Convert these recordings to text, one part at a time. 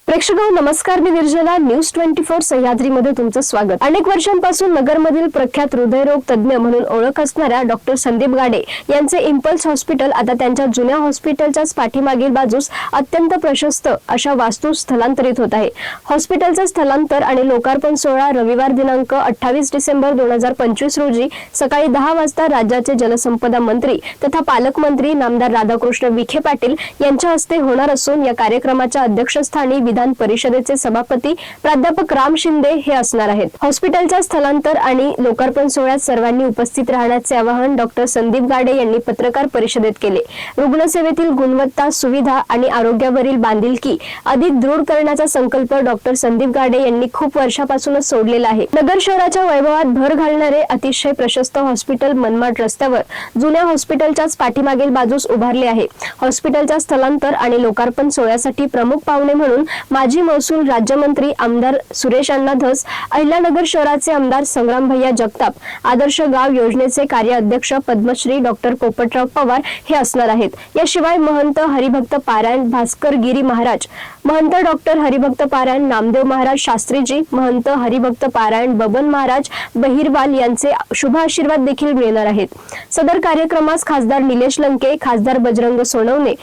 प्रेक्षकांनो नमस्कार, मी निर्जला. न्यूज 24 सह्याद्रीमध्ये तुमचं स्वागत. अनेक वर्षांपासून नगरमधील प्रख्यात हृदयरोग तज्ज्ञ म्हणून ओळख असणाऱ्या डॉक्टर संदीप गाडे यांचे इम्पल्स हॉस्पिटल आता त्यांच्या जुन्या हॉस्पिटलच्याच पाठीमागील बाजूस अत्यंत प्रशस्त अशा वास्तू स्थलांतरित होत आहे. हॉस्पिटलचे स्थलांतर आणि लोकार्पण सोहळा रविवार दिनांक 28 डिसेंबर 2025 रोजी सकाळी 10 वाजता राज्याचे जलसंपदा मंत्री तथा पालकमंत्री नामदार राधाकृष्ण विखे पाटील यांच्या हस्ते होणार असून या कार्यक्रमाच्या अध्यक्षस्थानी विधान परिषदेचे सभापती प्राध्यापक राम शिंदे हे असणार आहेत. हॉस्पिटलच्या स्थलांतर आणि लोकार्पण सोहळ्यात सर्वांनी उपस्थित राहण्याचे आवाहन डॉक्टर संदीप गाडे यांनी पत्रकार परिषदेत केले. रुग्णसेवेतील गुणवत्ता, सुविधा आणि आरोग्यावरील बांधिलकी अधिक दृढ करण्याचा संकल्प डॉक्टर संदीप गाडे यांनी खूप वर्षापासूनच सोडलेला आहे. नगर शहराच्या वैभवात भर घालणारे अतिशय प्रशस्त हॉस्पिटल मनमाड रस्त्यावर जुन्या हॉस्पिटलच्याच पाठीमागील बाजूस उभारले आहे. हॉस्पिटलच्या स्थलांतर आणि लोकार्पण सोहळ्यासाठी प्रमुख पाहुणे म्हणून माजी महसूल राज्यमंत्री आमदार सुरेश अण्णा धस, अहिल्यानगर शहराचे आमदार संग्राम भैया जगताप, आदर्श गाव योजनेचे कार्याध्यक्ष पद्मश्री डॉक्टर पोपटराव पवार हे असणार आहेत. याशिवाय महंत हरिभक्त पारायण भास्कर गिरी महाराज, महंत डॉक्टर हरिभक्त पारायण नामदेव महाराज शास्त्रीजी, महंत हरिभक्त पारायण बबन महाराज बहिरवाल यांचे शुभ आशीर्वाद देखील मिळणार आहेत. सदर कार्यक्रमास खासदार निलेश लंके, खासदार बजरंग सोनवणे,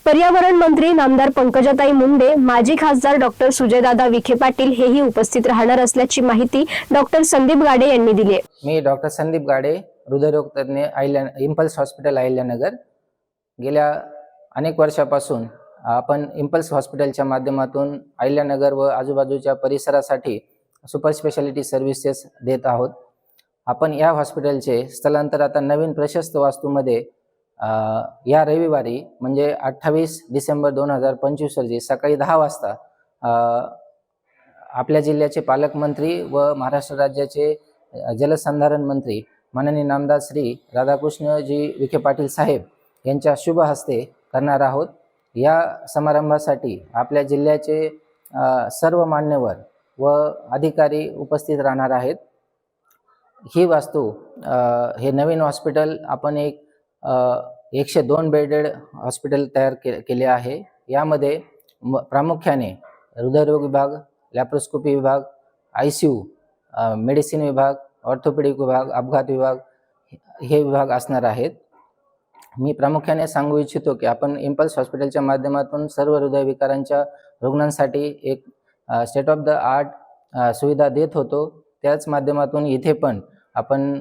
पर्यावरण मंत्री नामदार पंकजाताई मुंडे, माजी खासदार डॉक्टर सुजयदादा विखे पाटील हेही उपस्थित राहणार असल्याची माहिती डॉक्टर संदीप गाडे यांनी दिली आहे. मी डॉक्टर संदीप गाडे, हृदयरोग तज्ञ, इम्पल्स हॉस्पिटल अहिल्यानगर. गेल्या अनेक वर्षापासून आपण इम्पल्स हॉस्पिटलच्या माध्यमातून अहिल्यानगर व आजूबाजूच्या परिसरासाठी सुपर स्पेशालिटी सर्व्हिसेस देत आहोत. आपण या हॉस्पिटलचे स्थलांतर आता नवीन प्रशस्त वास्तूमध्ये या रविवारी म्हणजे 28 डिसेंबर 2025 रोजी सकाळी 10 वाजता आपल्या जिल्ह्याचे पालकमंत्री व महाराष्ट्र राज्याचे जलसंधारण मंत्री माननीय नामदार श्री राधाकृष्णजी विखे पाटील साहेब यांच्या शुभ हस्ते करणार आहोत. या समारंभासाठी आपल्या जिल्ह्याचे सर्व मान्यवर व अधिकारी उपस्थित राहणार आहेत. ही वास्तू हे नवीन हॉस्पिटल आपण एक 102 बेडेड हॉस्पिटल तयार केले आहे. यामध्ये प्रामुख्याने हृदयरोग विभाग, लॅप्रोस्कोपी विभाग, ICU, मेडिसिन विभाग, ऑर्थोपेडिक विभाग, अपघात विभाग हे विभाग असणार आहेत. मी प्रामुख्याने सांगू इच्छितो की आपण इम्पल्स हॉस्पिटलच्या माध्यमातून सर्व हृदयविकारांच्या रुग्णांसाठी एक स्टेट ऑफ द आर्ट सुविधा देत होतो. त्याच माध्यमातून इथे पण आपण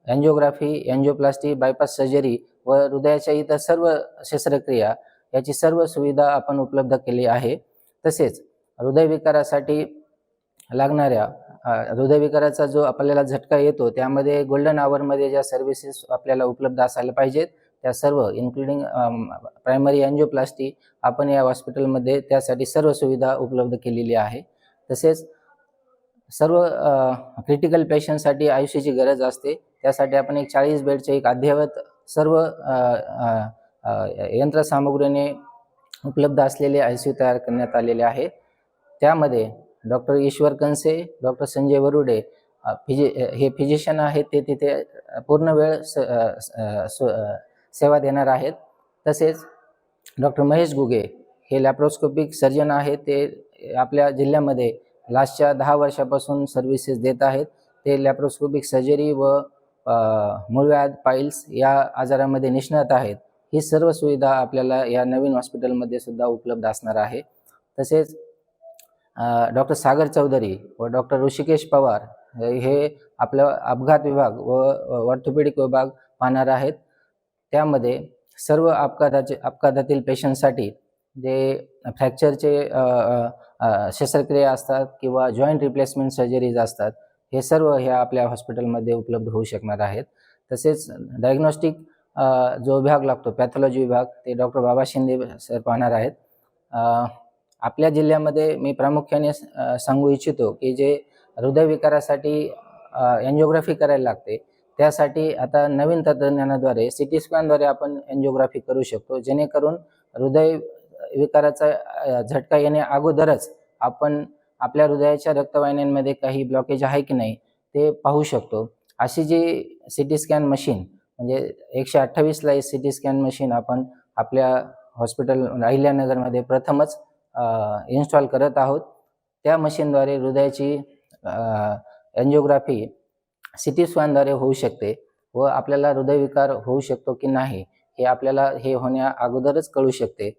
एंजिओग्राफी, एंजिओप्लास्टी, बायपास सर्जरी व हृदयाच्या इतर सर्व शस्त्रक्रिया याची सर्व सुविधा आपण उपलब्ध केली आहे. तसेच हृदयविकारासाठी लागणाऱ्या हृदयविकाराचा जो आपल्याला झटका येतो त्यामध्ये गोल्डन आवरमध्ये ज्या सर्व्हिसेस आपल्याला उपलब्ध असायला पाहिजेत त्या सर्व इन्क्लुडिंग प्रायमरी एंजिओप्लास्टी आपण या हॉस्पिटलमध्ये त्यासाठी सर्व सुविधा उपलब्ध केलेली आहे. तसेच सर्व क्रिटिकल पेशंटसाठी ICUची गरज असते. त्यासाठी आपण एक 40 बेडचे एक अद्ययावत सर्व यंत्रसामुग्रीने उपलब्ध असलेले ICU तयार करण्यात आलेले आहे. त्यामध्ये डॉक्टर ईश्वर कंसे, डॉक्टर संजय वरुडे हे फिजिशियन आहेत, ते तिथे पूर्ण वेळ सेवा देणार आहेत. तसेच डॉक्टर महेश गुगे हे लॅप्रोस्कोपिक सर्जन आहेत. ते आपल्या जिल्ह्यामध्ये लास्टच्या 10 वर्षापासून सर्व्हिसेस देत आहेत. ते लॅप्रोस्कोपिक सर्जरी व मूळव्याध, पाईल्स या आजारामध्ये निष्णात आहेत. ही सर्व सुविधा आपल्याला या नवीन हॉस्पिटलमध्ये सुद्धा उपलब्ध असणार आहे. तसेच डॉक्टर सागर चौधरी व डॉक्टर ऋषिकेश पवार हे आपला अपघात विभाग व ऑर्थोपेडिक विभाग पाहणार आहेत. त्यामध्ये सर्व अपघातातील पेशंटसाठी जे फ्रॅक्चरचे शस्त्रक्रिया असतात किंवा जॉईंट रिप्लेसमेंट सर्जरीज असतात हे सर्व ह्या आपल्या हॉस्पिटलमध्ये उपलब्ध होऊ शकणार आहेत. तसेच डायग्नोस्टिक जो विभाग लागतो पॅथॉलॉजी विभाग ते डॉक्टर बाबा शिंदे सर पाहणार आहेत. आपल्या जिल्ह्यामध्ये मी प्रामुख्याने सांगू इच्छितो की जे हृदयविकारासाठी एंजिओग्राफी करायला लागते त्यासाठी आता नवीन तंत्रज्ञानाद्वारे CT स्कॅनद्वारे आपण एंजिओग्राफी करू शकतो, जेणेकरून हृदय विकाराचा झटका येण्या अगोदरच आपण आपल्या हृदयाच्या रक्तवाहिन्यांमध्ये काही ब्लॉकेज आहे की नाही ते पाहू शकतो. अशी जी CT स्कॅन मशीन म्हणजे 128 ला CT स्कॅन मशीन आपण आपल्या हॉस्पिटल अहिल्यानगरमध्ये प्रथमच इन्स्टॉल करत आहोत. त्या मशीनद्वारे हृदयाची एन्जिओग्राफी CT स्कॅनद्वारे होऊ शकते व आपल्याला हृदयविकार होऊ शकतो की नाही हे आपल्याला हे होण्या अगोदरच कळू शकते.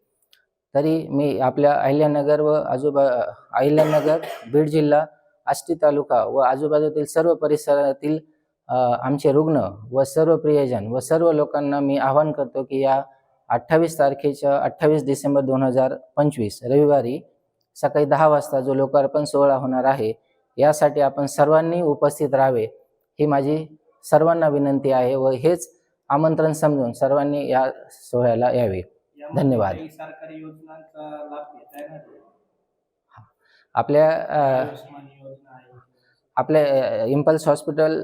तरी मी आपल्या अहिल्यानगर व अहिल्यानगर, बीड जिल्हा, आष्टी तालुका व आजूबाजूतील सर्व परिसरातील आमचे रुग्ण व सर्व प्रियजन व सर्व लोकांना मी आवाहन करतो की या 28 डिसेंबर 2025 रविवारी सकाळी 10 वाजता जो लोकार्पण सोहळा होणार आहे यासाठी आपण सर्वांनी उपस्थित राहावे ही माझी सर्वांना विनंती आहे व हेच आमंत्रण समजून सर्वांनी या सोहळ्याला यावे. धन्यवाद. सरकारी योजनांचा लाभ घेताय ना? आपल्या इम्पल्स हॉस्पिटल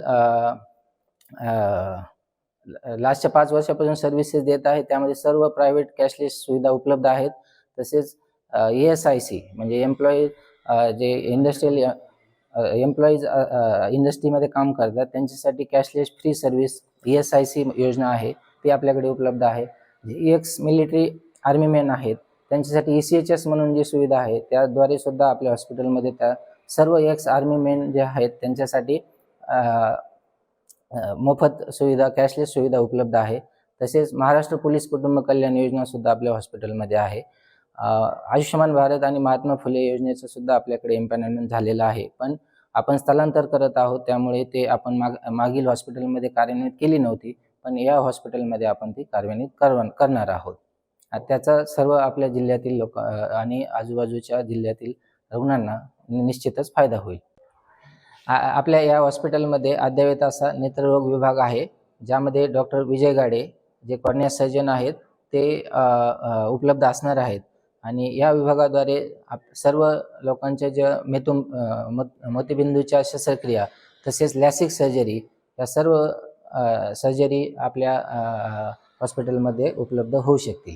लास्टच्या 5 वर्षापासून सर्व्हिसेस देत आहे. त्यामध्ये सर्व प्रायव्हेट कॅशलेस सुविधा उपलब्ध आहेत. तसेच ESIC म्हणजे जे इंडस्ट्रियल एम्प्लॉईज इंडस्ट्रीमध्ये काम करतात त्यांच्यासाठी कॅशलेस फ्री सर्व्हिस ESIC योजना आहे ती आपल्याकडे उपलब्ध आहे. एक्स मिलिटरी आर्मी मॅन आहेत त्यांच्यासाठी ECHS म्हणून जी सुविधा आहे त्याद्वारे सुद्धा आपल्या हॉस्पिटलमध्ये त्या सर्व एक्स आर्मी मॅन जे आहेत त्यांच्यासाठी मोफत सुविधा कॅशलेस सुविधा उपलब्ध आहे. तसेच महाराष्ट्र पोलीस कुटुंब कल्याण योजना सुद्धा आपल्या हॉस्पिटलमध्ये आहे. आयुष्यमान भारत आणि महात्मा फुले योजनेचं सुद्धा आपल्याकडे इम्पॅनलमेंट झालेलं आहे, पण आपण स्थलांतर करत आहोत त्यामुळे ते आपण मागील हॉस्पिटलमध्ये कार्यान्वित केली नव्हती, पण या हॉस्पिटलमध्ये आपण ती कार्यान्वित करणार आहोत. त्याचा सर्व आपल्या जिल्ह्यातील लोक आणि आजूबाजूच्या जिल्ह्यातील रुग्णांना निश्चितच फायदा होईल. आपल्या या हॉस्पिटलमध्ये अद्ययावत असा नेत्ररोग विभाग आहे ज्यामध्ये डॉक्टर विजय गाडे जे कॉर्निया सर्जन आहेत ते उपलब्ध असणार आहेत आणि या विभागाद्वारे सर्व लोकांच्या ज्या मोतीबिंदूच्या शस्त्रक्रिया तसेच लॅसिक सर्जरी या सर्व सर्जरी आपल्या हॉस्पिटलमध्ये उपलब्ध होऊ शकते.